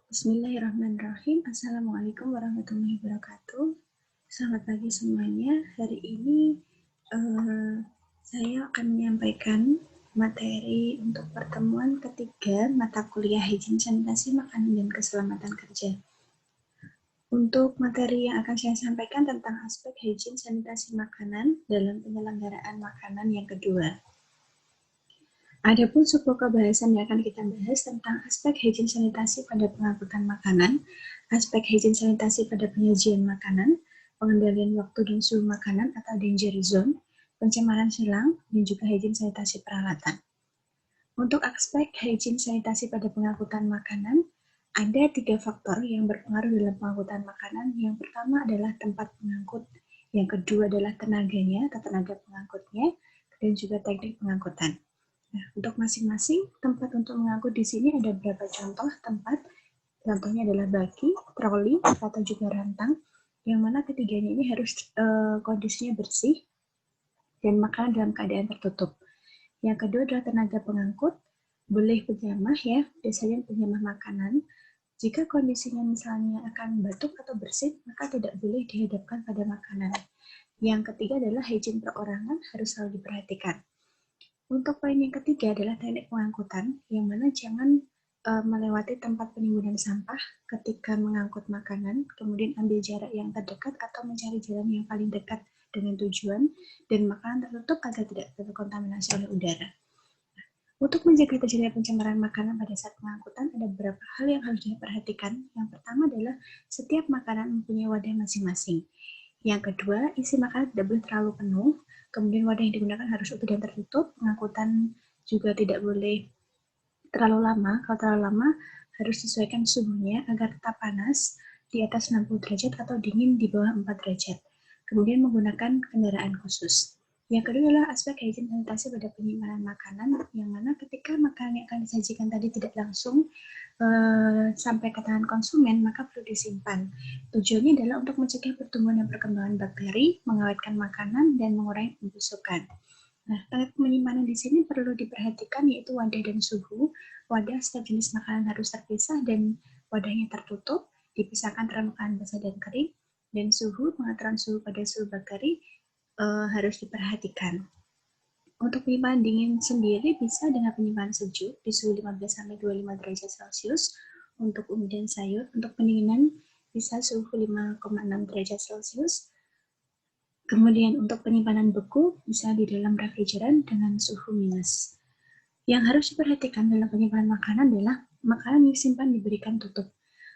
Bismillahirrahmanirrahim. Assalamualaikum warahmatullahi wabarakatuh. Selamat pagi semuanya. Hari ini saya akan menyampaikan materi untuk pertemuan ketiga mata kuliah Higien Sanitasi Makanan dan Keselamatan Kerja. Untuk materi yang akan saya sampaikan tentang aspek higien sanitasi makanan dalam penyelenggaraan makanan yang kedua. Adapun subpokok bahasan yang akan kita bahas tentang aspek higien sanitasi pada pengangkutan makanan, aspek higien sanitasi pada penyajian makanan, pengendalian waktu dan suhu makanan atau danger zone, pencemaran silang, dan juga higien sanitasi peralatan. Untuk aspek higien sanitasi pada pengangkutan makanan, ada 3 faktor yang berpengaruh dalam pengangkutan makanan. Yang pertama adalah tempat pengangkut, yang kedua adalah tenaganya atau tenaga pengangkutnya, dan juga teknik pengangkutan. Nah, untuk masing-masing tempat untuk mengangkut di sini ada beberapa contoh tempat. Contohnya adalah baki, troli, atau juga rantang, yang mana ketiganya ini harus kondisinya bersih dan makanan dalam keadaan tertutup. Yang kedua adalah tenaga pengangkut, boleh penjamah ya, biasanya penjamah makanan. Jika kondisinya misalnya akan batuk atau bersin, maka tidak boleh dihadapkan pada makanan. Yang ketiga adalah higien perorangan harus selalu diperhatikan. Untuk poin yang ketiga adalah teknik pengangkutan, yang mana jangan melewati tempat penimbunan sampah ketika mengangkut makanan, kemudian ambil jarak yang terdekat atau mencari jalan yang paling dekat dengan tujuan, dan makanan tertutup agar tidak terkontaminasi oleh udara. Untuk menjaga terjadinya pencemaran makanan pada saat pengangkutan, ada beberapa hal yang harus diperhatikan. Yang pertama adalah setiap makanan mempunyai wadah masing-masing. Yang kedua, isi makanan tidak boleh terlalu penuh. Kemudian wadah yang digunakan harus utuh dan tertutup. Pengangkutan juga tidak boleh terlalu lama. Kalau terlalu lama, harus disesuaikan suhunya agar tetap panas di atas 60 derajat atau dingin di bawah 4 derajat. Kemudian menggunakan kendaraan khusus. Yang kedua adalah aspek higien sanitasi pada penyimpanan makanan, yang mana ketika makanan yang akan disajikan tadi tidak langsung sampai ke tangan konsumen, maka perlu disimpan. Tujuannya adalah untuk mencegah pertumbuhan dan perkembangan bakteri, mengawetkan makanan, dan mengurangi pembusukan. Nah, teknik penyimpanan di sini perlu diperhatikan yaitu wadah dan suhu. Wadah setiap jenis makanan harus terpisah dan wadahnya tertutup, dipisahkan antara makanan basah dan kering, dan suhu, pengaturan suhu pada suhu bakteri harus diperhatikan. Untuk penyimpanan dingin sendiri bisa dengan penyimpanan sejuk di suhu 15-25 derajat Celcius untuk umbi dan sayur. Untuk pendinginan bisa suhu 5,6 derajat Celcius. Kemudian untuk penyimpanan beku bisa di dalam refrigeran dengan suhu minus. Yang harus diperhatikan dalam penyimpanan makanan adalah makanan yang disimpan diberikan tutup.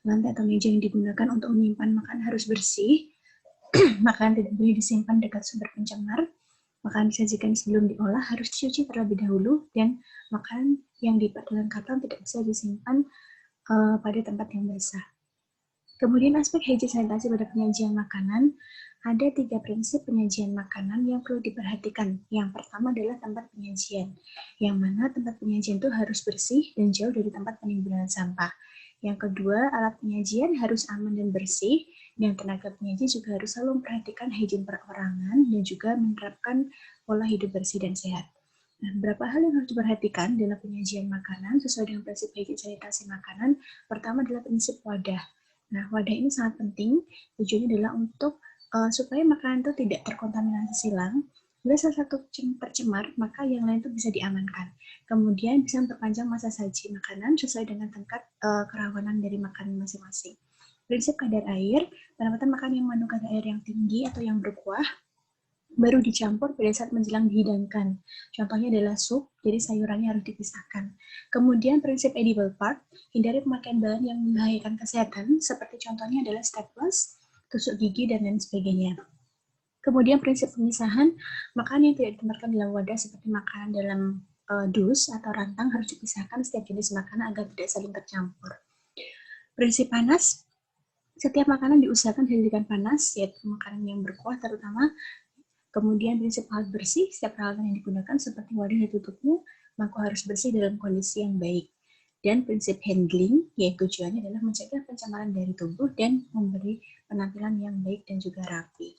Lantai atau meja yang digunakan untuk menyimpan makanan harus bersih. Makanan tidak boleh disimpan dekat sumber pencemar. Makanan disajikan sebelum diolah harus dicuci terlebih dahulu, dan makanan yang dipakai dalam karton tidak bisa disimpan pada tempat yang basah. Kemudian aspek higien sanitasi pada penyajian makanan, ada 3 prinsip penyajian makanan yang perlu diperhatikan. Yang pertama adalah tempat penyajian, yang mana tempat penyajian itu harus bersih dan jauh dari tempat penimbunan sampah. Yang kedua, alat penyajian harus aman dan bersih, dan tenaga penyaji juga harus selalu memperhatikan higien perorangan dan juga menerapkan pola hidup bersih dan sehat. Nah, beberapa hal yang harus diperhatikan dalam penyajian makanan sesuai dengan prinsip higien sanitasi makanan. Pertama adalah prinsip wadah. Nah, wadah ini sangat penting. Tujuannya adalah untuk supaya makanan itu tidak terkontaminasi silang. Bila salah satu tercemar, maka yang lain itu bisa diamankan. Kemudian bisa memperpanjang masa saji makanan sesuai dengan tingkat kerawanan dari makanan masing-masing. Prinsip kadar air, penempatan makanan yang mengandung kadar air yang tinggi atau yang berkuah baru dicampur pada saat menjelang dihidangkan. Contohnya adalah sup, jadi sayurannya harus dipisahkan. Kemudian prinsip edible part, hindari pemakaian bahan yang membahayakan kesehatan, seperti contohnya adalah staples, tusuk gigi, dan lain sebagainya. Kemudian prinsip pemisahan, makanan yang tidak ditempatkan dalam wadah seperti makanan dalam dus atau rantang harus dipisahkan setiap jenis makanan agar tidak saling tercampur. Prinsip panas, setiap makanan diusahakan dijadikan panas, yaitu makanan yang berkuah terutama. Kemudian prinsip alat bersih, setiap peralatan yang digunakan seperti wadah dan tutupnya, mangkuk harus bersih dalam kondisi yang baik. Dan prinsip handling, yaitu tujuannya adalah mencegah pencemaran dari tubuh dan memberi penampilan yang baik dan juga rapi.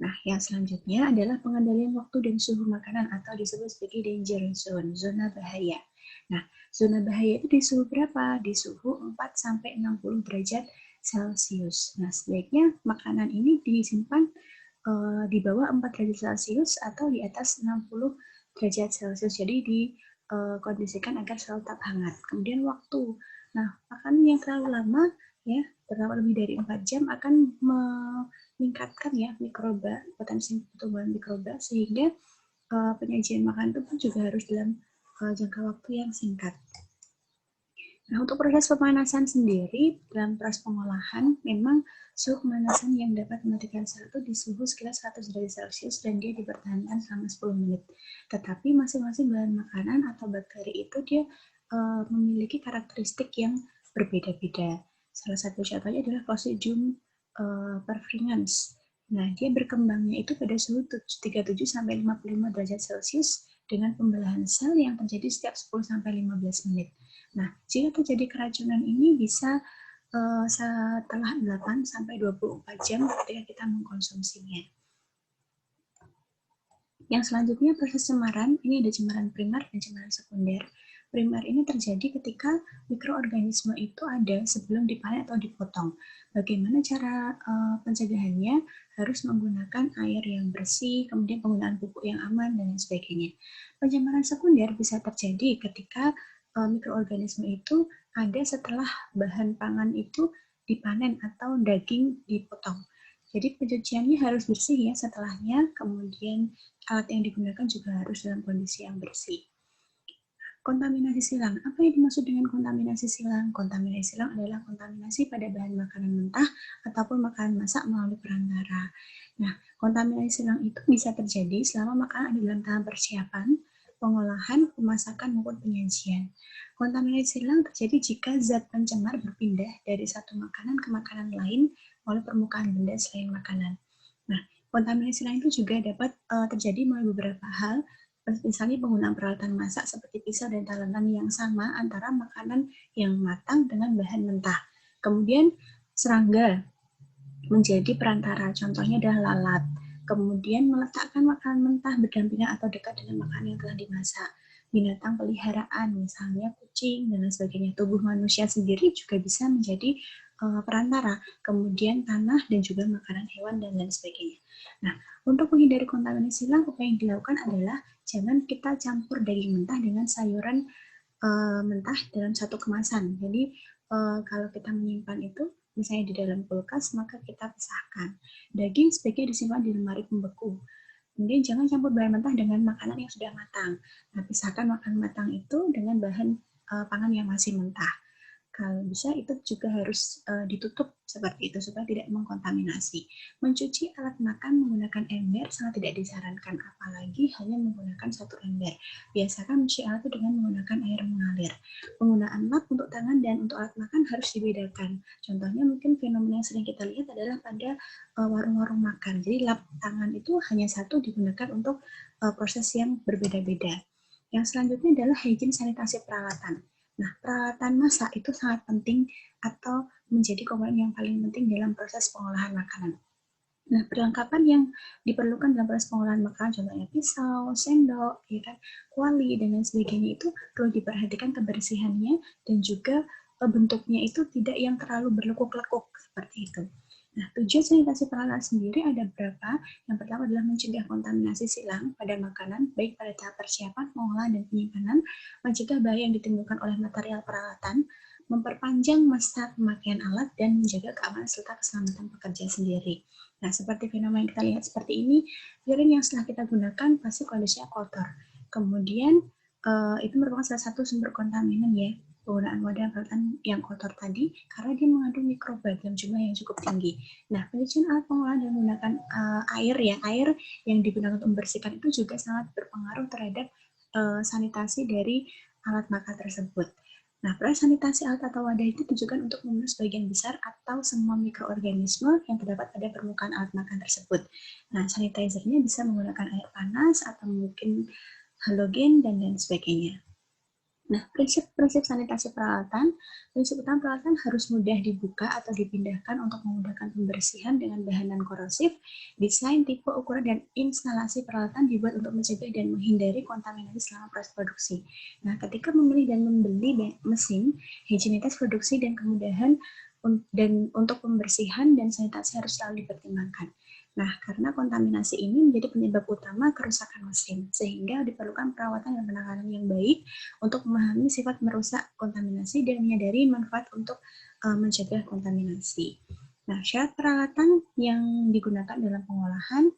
Nah, yang selanjutnya adalah pengendalian waktu dan suhu makanan atau disebut sebagai danger zone, zona bahaya. Nah, zona bahaya itu di suhu berapa? Di suhu 4-60 derajat Celcius. Nah, sebaiknya makanan ini disimpan di bawah 4 derajat Celcius atau di atas 60 derajat Celcius. Jadi dikondisikan agar selalu tetap hangat. Kemudian waktu. Nah, makanan yang terlalu lama ya, terlalu lebih dari 4 jam akan meningkatkan ya mikroba, potensi pertumbuhan mikroba, sehingga penyajian makanan itu pun juga harus dalam jangka waktu yang singkat. Nah, untuk proses pemanasan sendiri, dalam proses pengolahan, memang suhu pemanasan yang dapat mematikan sel itu di suhu sekitar 100 derajat Celcius dan dia dipertahankan selama 10 menit. Tetapi masing-masing bahan makanan atau bakteri itu dia memiliki karakteristik yang berbeda-beda. Salah satu contohnya adalah Clostridium perfringens. Nah, dia berkembangnya itu pada suhu 37-55 derajat Celcius dengan pembelahan sel yang terjadi setiap 10-15 menit. Nah, jika terjadi keracunan ini bisa setelah 8-24 jam ketika kita mengkonsumsinya. Yang selanjutnya proses cemaran, ini ada cemaran primer dan cemaran sekunder. Primer ini terjadi ketika mikroorganisme itu ada sebelum dipanen atau dipotong. Bagaimana cara pencegahannya? Harus menggunakan air yang bersih, kemudian penggunaan pupuk yang aman, dan lain sebagainya. Pencemaran sekunder bisa terjadi ketika mikroorganisme itu ada setelah bahan pangan itu dipanen atau daging dipotong. Jadi pencuciannya harus bersih ya setelahnya, kemudian alat yang digunakan juga harus dalam kondisi yang bersih. Kontaminasi silang. Apa yang dimaksud dengan kontaminasi silang? Kontaminasi silang adalah kontaminasi pada bahan makanan mentah ataupun makanan masak melalui perantara. Nah, kontaminasi silang itu bisa terjadi selama makanan ada dalam tahap persiapan, pengolahan, pemasakan, maupun penyajian. Kontaminasi silang terjadi jika zat pencemar berpindah dari satu makanan ke makanan lain oleh permukaan benda selain makanan. Nah, kontaminasi silang itu juga dapat terjadi melalui beberapa hal, misalnya penggunaan peralatan masak seperti pisau dan talenan yang sama antara makanan yang matang dengan bahan mentah. Kemudian serangga menjadi perantara, contohnya adalah lalat. Kemudian meletakkan makanan mentah berdampingan atau dekat dengan makanan yang telah dimasak. Binatang peliharaan, misalnya kucing dan lain sebagainya. Tubuh manusia sendiri juga bisa menjadi perantara. Kemudian tanah dan juga makanan hewan dan lain sebagainya. Nah, untuk menghindari kontaminasi silang, apa yang dilakukan adalah jangan kita campur daging mentah dengan sayuran mentah dalam satu kemasan. Jadi kalau kita menyimpan itu misalnya di dalam kulkas, maka kita pisahkan. Daging sebaiknya disimpan di lemari pembeku. Kemudian jangan campur bahan mentah dengan makanan yang sudah matang. Nah, pisahkan makanan matang itu dengan bahan pangan yang masih mentah. Kalau bisa itu juga harus ditutup seperti itu supaya tidak mengkontaminasi. Mencuci alat makan menggunakan ember sangat tidak disarankan, apalagi hanya menggunakan satu ember. Biasakan mencuci alat itu dengan menggunakan air mengalir. Penggunaan lap untuk tangan dan untuk alat makan harus dibedakan. Contohnya mungkin fenomena yang sering kita lihat adalah pada warung-warung makan. Jadi lap tangan itu hanya satu digunakan untuk proses yang berbeda-beda. Yang selanjutnya adalah hygiene sanitasi peralatan. Nah, peralatan masak itu sangat penting atau menjadi komponen yang paling penting dalam proses pengolahan makanan. Nah, perlengkapan yang diperlukan dalam proses pengolahan makanan, contohnya pisau, sendok, ya kan, kuali, dan lain sebagainya itu perlu diperhatikan kebersihannya dan juga bentuknya itu tidak yang terlalu berlekuk-lekuk seperti itu. Nah, tujuan sanitasi peralatan sendiri ada berapa? Yang pertama adalah mencegah kontaminasi silang pada makanan, baik pada tahap persiapan, pengolahan, dan penyimpanan, mencegah bahaya yang ditimbulkan oleh material peralatan, memperpanjang masa pemakaian alat, dan menjaga keamanan serta keselamatan pekerja sendiri. Nah, seperti fenomena yang kita lihat seperti ini, piring yang setelah kita gunakan pasti kondisinya kotor. Kemudian, itu merupakan salah satu sumber kontaminan ya, penggunaan wadah peralatan yang kotor tadi, karena dia mengandung mikroba dalam jumlah yang cukup tinggi. Nah, pencucian alat pengolahan dengan menggunakan air yang digunakan untuk membersihkan itu juga sangat berpengaruh terhadap sanitasi dari alat makan tersebut. Nah, proses sanitasi alat atau wadah itu ditujukan untuk membunuh sebagian besar atau semua mikroorganisme yang terdapat pada permukaan alat makan tersebut. Nah, sanitizer-nya bisa menggunakan air panas atau mungkin halogen dan lain sebagainya. Nah, prinsip-prinsip sanitasi peralatan, prinsip utama peralatan harus mudah dibuka atau dipindahkan untuk memudahkan pembersihan dengan bahan non-korosif. Desain, tipe, ukuran, dan instalasi peralatan dibuat untuk mencegah dan menghindari kontaminasi selama proses produksi. Nah, ketika memilih dan membeli mesin, higienitas produksi dan kemudahan untuk pembersihan dan sanitasi harus selalu dipertimbangkan. Nah, karena kontaminasi ini menjadi penyebab utama kerusakan mesin, sehingga diperlukan perawatan dan penanganan yang baik untuk memahami sifat merusak kontaminasi dan menyadari manfaat untuk mencegah kontaminasi. Nah, syarat peralatan yang digunakan dalam pengolahan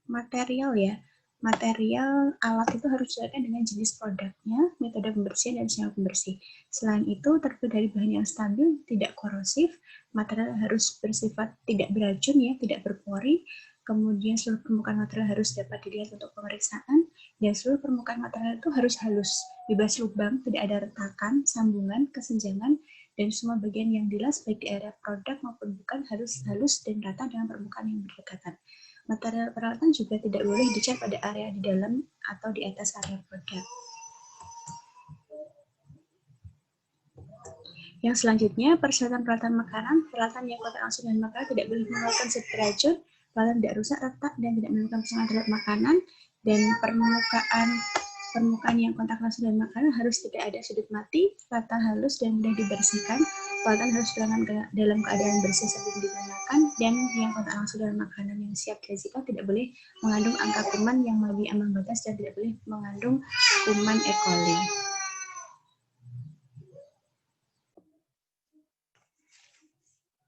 material ya. Material alat itu harus disesuaikan dengan jenis produknya, metode pembersihan, dan siapa pembersih. Selain itu, terbuat dari bahan yang stabil, tidak korosif, material harus bersifat tidak beracun ya, tidak berpori, kemudian seluruh permukaan material harus dapat dilihat untuk pemeriksaan, dan seluruh permukaan material itu harus halus, bebas lubang, tidak ada retakan, sambungan, kesenjangan, dan semua bagian yang jelas baik di area produk maupun bukan harus halus dan rata dengan permukaan yang berdekatan. Material peralatan juga tidak boleh dicat pada area di dalam atau di atas area produk. Yang selanjutnya, persyaratan peralatan makanan. Peralatan yang kontak langsung dengan makanan tidak boleh mengeluarkan zat beracun, peralatan tidak rusak, retak, dan tidak menimbulkan pengaruh terhadap makanan, dan permukaan yang kontak langsung dengan makanan harus tidak ada sudut mati, rata, halus, dan mudah dibersihkan. Peralatan harus dalam keadaan bersih sebelum digunakan, dan yang kontak langsung dengan makanan yang siap disajikan tidak boleh mengandung angka kuman yang melebihi ambang batas dan tidak boleh mengandung kuman E. coli.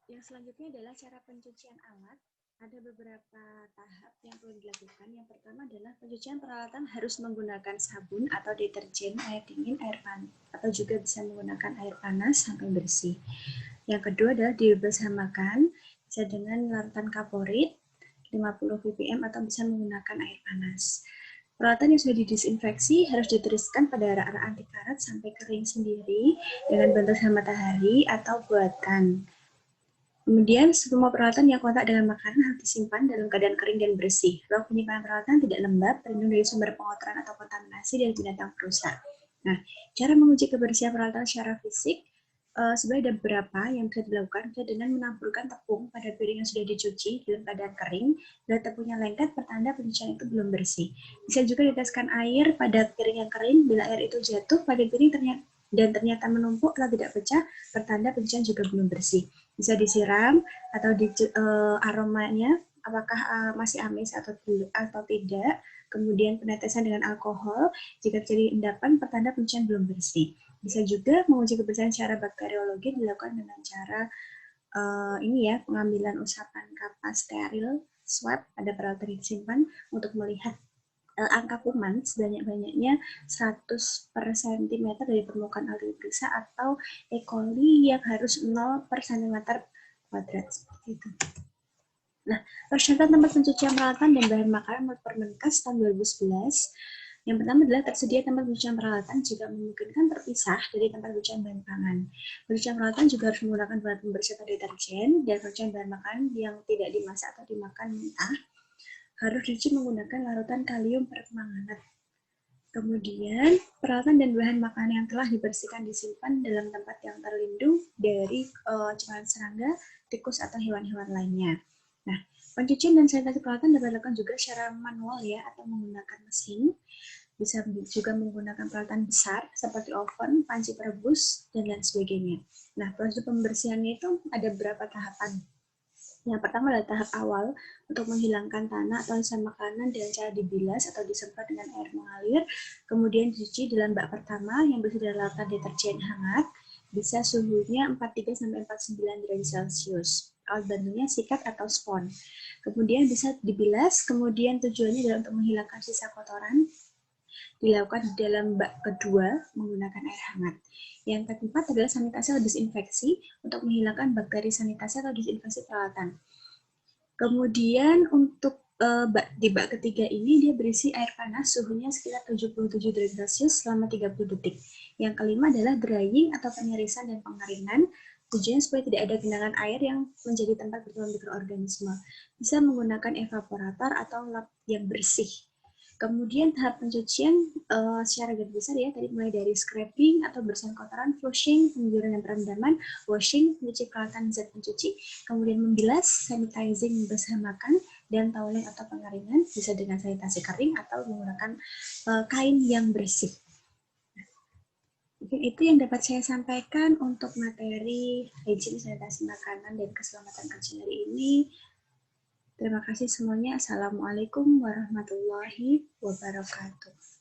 Yang selanjutnya adalah cara pencucian alat. Ada beberapa tahap yang perlu dilakukan. Yang pertama adalah pencucian peralatan harus menggunakan sabun atau deterjen, air dingin, air panas, atau juga bisa menggunakan air panas sampai bersih. Yang kedua adalah dibersamakan, bisa dengan larutan kaporit 50 ppm atau bisa menggunakan air panas. Peralatan yang sudah didisinfeksi harus ditiriskan pada rak-rak anti karat sampai kering sendiri dengan bantuan sinar matahari atau buatan. Kemudian, semua peralatan yang kontak dengan makanan harus disimpan dalam keadaan kering dan bersih. Ruang penyimpanan peralatan tidak lembab, terlindung dari sumber pengotoran atau kontaminasi dari binatang perusak. Nah, cara menguji kebersihan peralatan secara fisik, sebenarnya ada beberapa yang bisa dilakukan, dengan menaburkan tepung pada piring yang sudah dicuci dalam keadaan kering. Bila tepungnya lengket, pertanda pencucian itu belum bersih. Bisa juga diteteskan air pada piring yang kering. Bila air itu jatuh pada piring ternyata menumpuk atau tidak pecah, pertanda pencucian juga belum bersih. Bisa disiram atau aromanya apakah masih amis atau tidak. Kemudian penetesan dengan alkohol. Jika terjadi endapan, pertanda pencucian belum bersih. Bisa juga menguji kebersihan secara bakteriologi dilakukan dengan cara pengambilan usapan kapas steril swab pada peralatan yang disimpan untuk melihat angka kuman sebanyak-banyaknya 100 per cm dari permukaan alat diperiksa atau E. coli yang harus 0 per cm kuadrat seperti itu. Nah, persyaratan tempat pencucian peralatan dan bahan makanan menurut Permenkes tahun 2011. Yang pertama adalah tersedia tempat pencucian peralatan jika memungkinkan terpisah dari tempat pencucian bahan pangan. Pencucian peralatan juga harus menggunakan bahan pembersih atau deterjen, dan pencucian bahan makanan yang tidak dimasak atau dimakan mentah harus dicuci menggunakan larutan kalium permanganat. Kemudian, peralatan dan bahan makanan yang telah dibersihkan disimpan dalam tempat yang terlindung dari cemaran serangga, tikus, atau hewan-hewan lainnya. Nah, pencucian dan sanitasi peralatan dapat dilakukan juga secara manual ya, atau menggunakan mesin. Bisa juga menggunakan peralatan besar seperti oven, panci perebus, dan lain sebagainya. Nah, proses pembersihannya itu ada beberapa tahapan. Yang pertama adalah tahap awal untuk menghilangkan tanah atau sisa makanan dengan cara dibilas atau disemprot dengan air mengalir, kemudian dicuci dalam bak pertama yang berisi dari larutan deterjen hangat, bisa suhunya 43-49 derajat Celcius. Alat bantunya sikat atau spons. Kemudian bisa dibilas, kemudian tujuannya adalah untuk menghilangkan sisa kotoran, dilakukan di dalam bak kedua menggunakan air hangat. Yang keempat adalah sanitasi atau disinfeksi untuk menghilangkan bakteri sanitasi atau disinfeksi peralatan. Kemudian untuk di bak ketiga ini dia berisi air panas suhunya sekitar 77 derajat Celcius selama 30 detik. Yang kelima adalah drying atau penirisan dan pengeringan. Tujuannya supaya tidak ada genangan air yang menjadi tempat bertelur mikroorganisme. Bisa menggunakan evaporator atau lap yang bersih. Kemudian tahap pencucian secara garis besar ya, tadi mulai dari scraping atau bersihan kotoran, flushing, pengujuran dan perendaman, washing, mencuci peralatan zat pencuci, kemudian membilas, sanitizing, membersih makan, dan toweling atau pengaringan, bisa dengan sanitasi kering atau menggunakan kain yang bersih. Mungkin itu yang dapat saya sampaikan untuk materi hygiene sanitasi makanan dan keselamatan kerja hari ini. Terima kasih semuanya. Assalamualaikum warahmatullahi wabarakatuh.